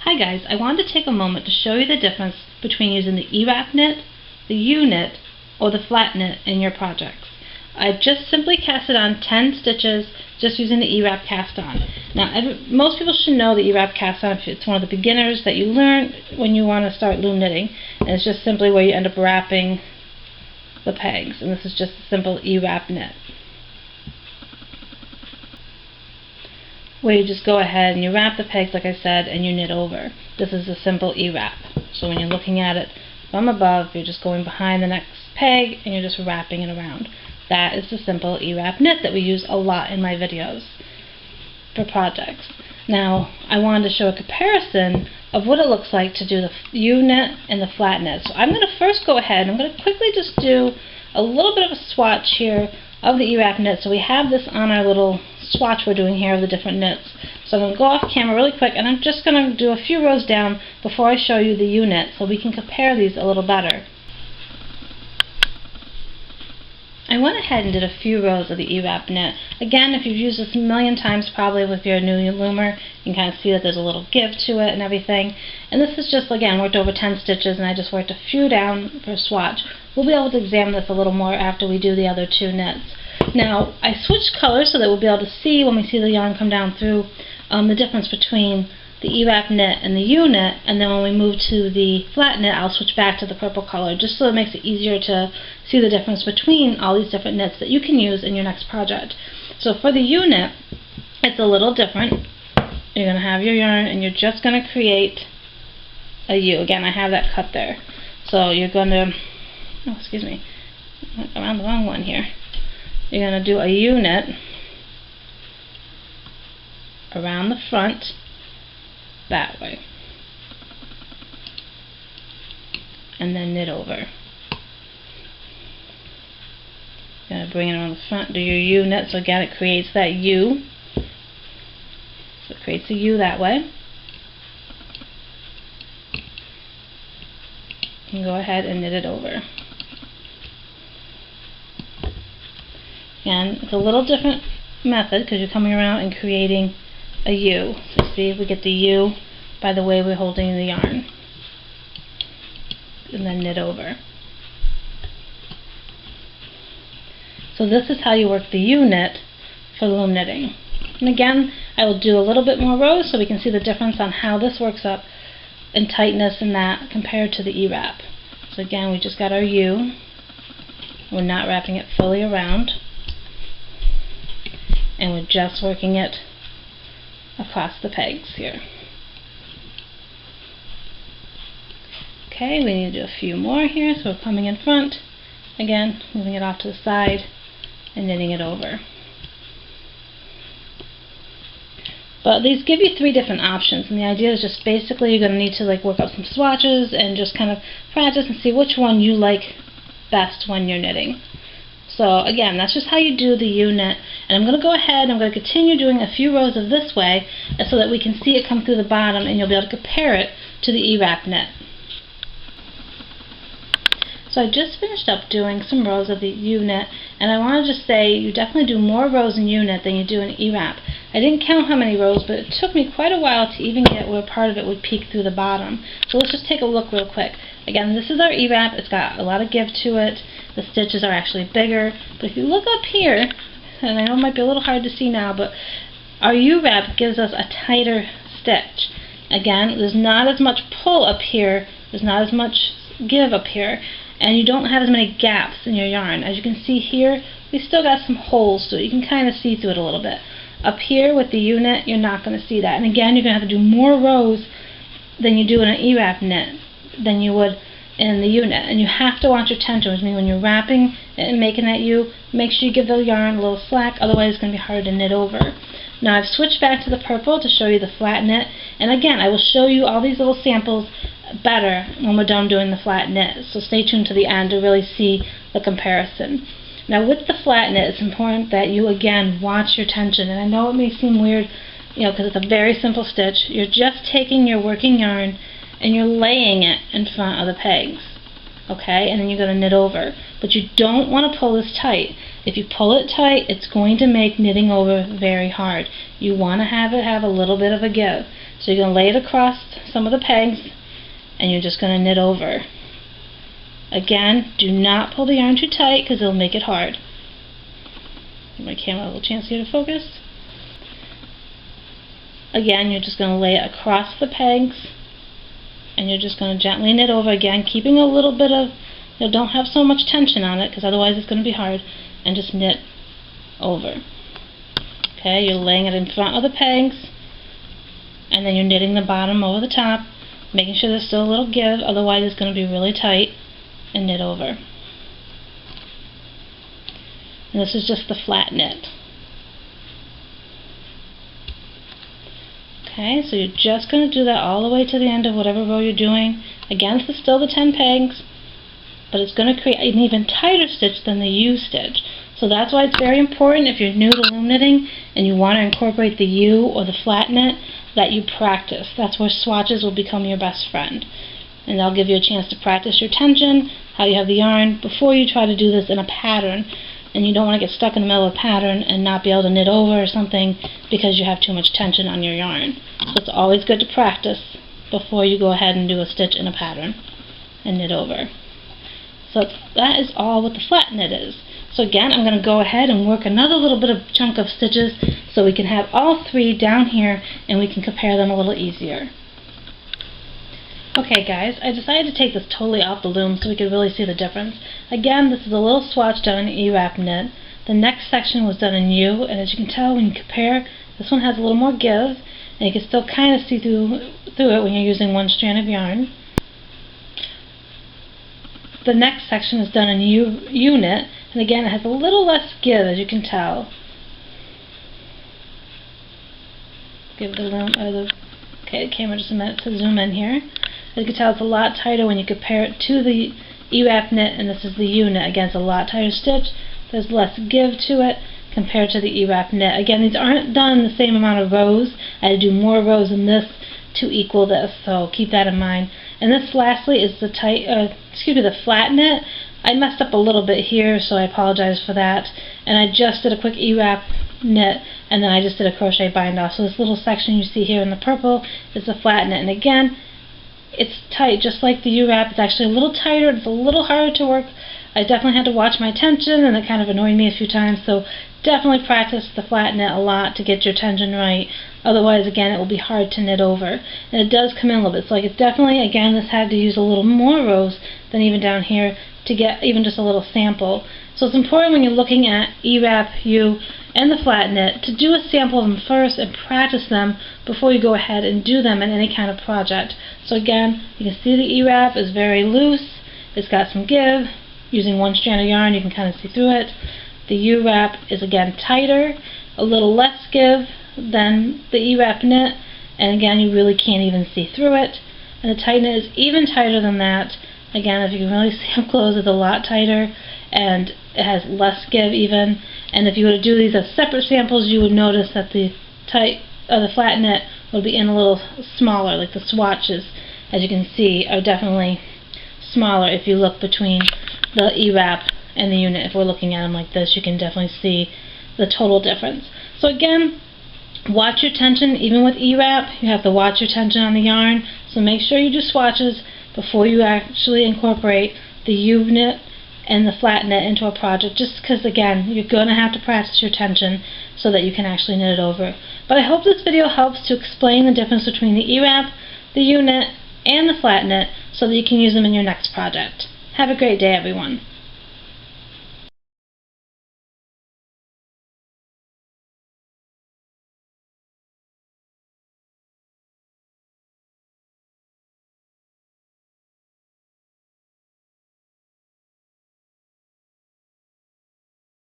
Hi guys, I wanted to take a moment to show you the difference between using the ewrap knit, the U-knit, or the flat knit in your projects. I've just simply casted on 10 stitches just using the ewrap cast on. Now most people should know the ewrap cast on if it's one of the beginners that you learn when you want to start loom knitting. And it's just simply where you end up wrapping the pegs, and this is just a simple ewrap knit, where you just go ahead and you wrap the pegs like I said and you knit over. This is a simple ewrap. So when you're looking at it from above, you're just going behind the next peg and you're just wrapping it around. That is the simple ewrap knit that we use a lot in my videos for projects. Now I wanted to show a comparison of what it looks like to do the U-knit and the flat knit. So I'm going to first go ahead and I'm going to quickly just do a little bit of a swatch here of the ewrap knit. So we have this on our little swatch we're doing here of the different knits. So I'm going to go off camera really quick and I'm just going to do a few rows down before I show you the U-knit so we can compare these a little better. I went ahead and did a few rows of the ewrap knit. Again, if you've used this a million times probably with your new loomer, you can kind of see that there's a little give to it and everything. And this is just, again, worked over 10 stitches and I just worked a few down for a swatch. We'll be able to examine this a little more after we do the other two knits. Now, I switched colors so that we'll be able to see when we see the yarn come down through the difference between the ewrap knit and the U-knit, and then when we move to the flat knit, I'll switch back to the purple color just so it makes it easier to see the difference between all these different knits that you can use in your next project. So for the U-knit, it's a little different. You're going to have your yarn and you're just going to create a U. Again, I have that cut there. So you're going to, oh, excuse me, I went around the wrong one here. You're going to do a U-knit around the front that way and then knit over. You're going to bring it around the front, do your U-knit, so again it creates that U. So it creates a U that way. And go ahead and knit it over. And it's a little different method because you're coming around and creating a U. So see, we get the U by the way we're holding the yarn. And then knit over. So this is how you work the U-knit for loom knitting. And again, I will do a little bit more rows so we can see the difference on how this works up in tightness and that compared to the ewrap. So again, we just got our U. We're not wrapping it fully around. And we're just working it across the pegs here. Okay, we need to do a few more here, so we're coming in front, again, moving it off to the side and knitting it over. But these give you three different options, and the idea is just basically you're going to need to work up some swatches and just kind of practice and see which one you like best when you're knitting. So again, that's just how you do the U-knit, and I'm going to go ahead and I'm going to continue doing a few rows of this way so that we can see it come through the bottom and you'll be able to compare it to the ewrap knit. So I just finished up doing some rows of the U-knit, and I want to just say you definitely do more rows in U-knit than you do in ewrap. I didn't count how many rows, but it took me quite a while to even get where part of it would peek through the bottom. So let's just take a look real quick. Again, this is our ewrap. It's got a lot of give to it. The stitches are actually bigger. But if you look up here, and I know it might be a little hard to see now, but our ewrap gives us a tighter stitch. Again, there's not as much pull up here. There's not as much give up here. And you don't have as many gaps in your yarn. As you can see here, we still got some holes, so you can kind of see through it a little bit. Up here with the U-knit, you're not going to see that. And again, you're going to have to do more rows than you do in an ewrap knit than you would in the U-knit. And you have to watch your tension, which means when you're wrapping and making that U, make sure you give the yarn a little slack, otherwise it's going to be hard to knit over. Now I've switched back to the purple to show you the flat knit, and again I will show you all these little samples better when we're done doing the flat knit, so stay tuned to the end to really see the comparison. Now with the flat knit, it's important that you again watch your tension, and I know it may seem weird, because it's a very simple stitch. You're just taking your working yarn and you're laying it in front of the pegs, okay, and then you're going to knit over, but you don't want to pull this tight. If you pull it tight, it's going to make knitting over very hard. You want to have it have a little bit of a give. So you're going to lay it across some of the pegs, and you're just going to knit over. Again, do not pull the yarn too tight because it'll make it hard. Give my camera a little chance here to focus. Again, you're just going to lay it across the pegs, and you're just going to gently knit over again, keeping a little bit of, don't have so much tension on it because otherwise it's going to be hard, and just knit over. Okay, you're laying it in front of the pegs, and then you're knitting the bottom over the top, making sure there's still a little give, otherwise it's going to be really tight, and knit over. And this is just the flat knit. Okay, so you're just going to do that all the way to the end of whatever row you're doing. Again, this is still the 10 pegs, but it's going to create an even tighter stitch than the U stitch. So that's why it's very important if you're new to loom knitting and you want to incorporate the U or the flat knit, that you practice. That's where swatches will become your best friend. And they'll give you a chance to practice your tension, how you have the yarn, before you try to do this in a pattern. And you don't want to get stuck in the middle of a pattern and not be able to knit over or something because you have too much tension on your yarn. So it's always good to practice before you go ahead and do a stitch in a pattern and knit over. So that is all what the flat knit is. So again, I'm going to go ahead and work another little bit of chunk of stitches so we can have all three down here and we can compare them a little easier. Okay guys, I decided to take this totally off the loom so we could really see the difference. Again, this is a little swatch done in ewrap knit. The next section was done in U, and as you can tell when you compare, this one has a little more give, and you can still kind of see through it when you're using one strand of yarn. The next section is done in U knit, and again it has a little less give, as you can tell. Give the camera just a minute to zoom in here. As you can tell, it's a lot tighter when you compare it to the ewrap knit, and this is the U knit. Again, it's a lot tighter stitch. There's less give to it compared to the ewrap knit. Again, these aren't done the same amount of rows. I had to do more rows in this to equal this, so keep that in mind. And this, lastly, is the the flat knit. I messed up a little bit here, so I apologize for that. And I just did a quick ewrap knit, and then I just did a crochet bind off. So this little section you see here in the purple is the flat knit. And again, it's tight, just like the ewrap. It's actually a little tighter. It's a little harder to work. I definitely had to watch my tension, and it kind of annoyed me a few times. So definitely practice the flat knit a lot to get your tension right. Otherwise, again, it will be hard to knit over. And it does come in a little bit. So like, it's definitely, again, this had to use a little more rows than even down here to get even just a little sample. So it's important when you're looking at ewrap, U, and the flat knit to do a sample of them first and practice them before you go ahead and do them in any kind of project. So again, you can see the ewrap is very loose. It's got some give. Using one strand of yarn, you can kind of see through it. The ewrap is again tighter, a little less give than the ewrap knit, and again, you really can't even see through it. And the tight knit is even tighter than that. Again, if you can really see up close, it's a lot tighter, and it has less give even. And if you were to do these as separate samples, you would notice that the flat knit would be in a little smaller, like the swatches, as you can see, are definitely smaller if you look between the ewrap and the unit. If we're looking at them like this, you can definitely see the total difference. So again, watch your tension. Even with ewrap, you have to watch your tension on the yarn. So make sure you do swatches before you actually incorporate the U knit and the flat knit into a project, just because again, you're going to have to practice your tension so that you can actually knit it over. But I hope this video helps to explain the difference between the ewrap, the U knit, and the flat knit so that you can use them in your next project. Have a great day, everyone.